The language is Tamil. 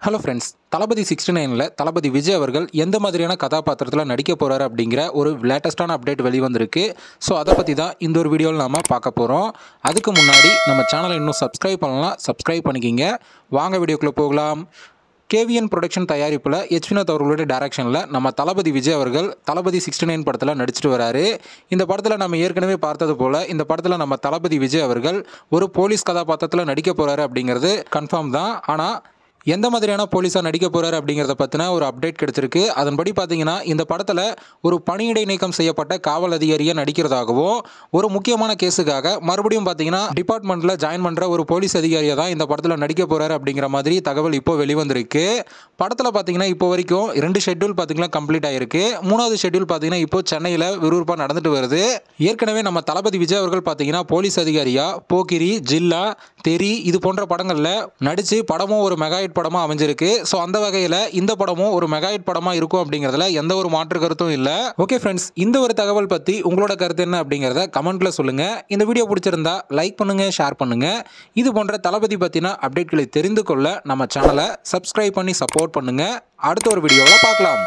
ஹலோ ஃப்ரெண்ட்ஸ், தளபதி 69ல் தளபதி விஜய் அவர்கள் எந்த மாதிரியான கதாபாத்திரத்தில் நடிக்க போகிறாரு அப்படிங்கிற ஒரு லேட்டஸ்ட்டான அப்டேட் வெளிவந்திருக்கு. ஸோ அதை பற்றி தான் இந்த ஒரு வீடியோவில் நாம் பார்க்க போகிறோம். அதுக்கு முன்னாடி நம்ம சேனலை இன்னும் சப்ஸ்கிரைப் பண்ணலாம், சப்ஸ்கிரைப் பண்ணிக்கிங்க. வாங்க வீடியோக்குள்ளே போகலாம். கேவிஎன் ப்ரொடக்ஷன் தயாரிப்பில் எச் வினோத் அவர்களுடைய டைரக்ஷனில் நம்ம தளபதி விஜய் அவர்கள் தளபதி 69 படத்தில் நடிச்சிட்டு வராரு. இந்த படத்தில் நம்ம ஏற்கனவே பார்த்தது போல் இந்த படத்தில் நம்ம தளபதி விஜய் அவர்கள் ஒரு போலீஸ் கதாபாத்திரத்தில் நடிக்க போகிறாரு அப்படிங்கிறது கன்ஃபார்ம் தான். ஆனால் எந்த மாதிரியான போலீஸாக நடிக்க போகிறாரு அப்படிங்கிறத பற்றின ஒரு அப்டேட் கிடச்சிருக்கு. அதன்படி பார்த்தீங்கன்னா இந்த படத்தில் ஒரு பணியிடை நீக்கம் செய்யப்பட்ட காவல் அதிகாரியாக நடிக்கிறதாகவும், ஒரு முக்கியமான கேஸுக்காக மறுபடியும் பார்த்தீங்கன்னா டிபார்ட்மெண்ட்டில் ஜாயின் பண்ணுற ஒரு போலீஸ் அதிகாரியாக தான் இந்த படத்தில் நடிக்க போகிறாரு அப்படிங்கிற மாதிரி தகவல் இப்போ வெளிவந்திருக்கு. படத்தில் பார்த்தீங்கன்னா இப்போ வரைக்கும் 2 ஷெட்யூல் பார்த்தீங்கன்னா கம்ப்ளீட் ஆகிருக்கு. 3வது ஷெட்யூல் பார்த்தீங்கன்னா இப்போ சென்னையில் விறுவிறுப்பாக நடந்துட்டு வருது. ஏற்கனவே நம்ம தளபதி விஜய் அவர்கள் பார்த்தீங்கன்னா போலீஸ் அதிகாரியாக போக்கிரி, ஜில்லா, தெரி இது போன்ற படங்களில் நடித்து படமும் ஒரு மெகா ஹிட் படமாக அமைஞ்சிருக்கு. ஸோ அந்த வகையில் இந்த படமும் ஒரு மெகா ஹிட் படமாக இருக்கும் அப்படிங்கிறதுல எந்த ஒரு மாற்று கருத்தும் இல்லை. ஓகே ஃப்ரெண்ட்ஸ், இந்த ஒரு தகவல் பற்றி உங்களோட கருத்து என்ன அப்படிங்கிறத கமெண்ட்ல சொல்லுங்கள். இந்த வீடியோ பிடிச்சிருந்தா லைக் பண்ணுங்கள், ஷேர் பண்ணுங்கள். இது போன்ற தளபதி பற்றின அப்டேட்களை தெரிந்து கொள்ள நம்ம சேனலை சப்ஸ்கிரைப் பண்ணி சப்போர்ட் பண்ணுங்கள். அடுத்த ஒரு வீடியோவில் பார்க்கலாம்.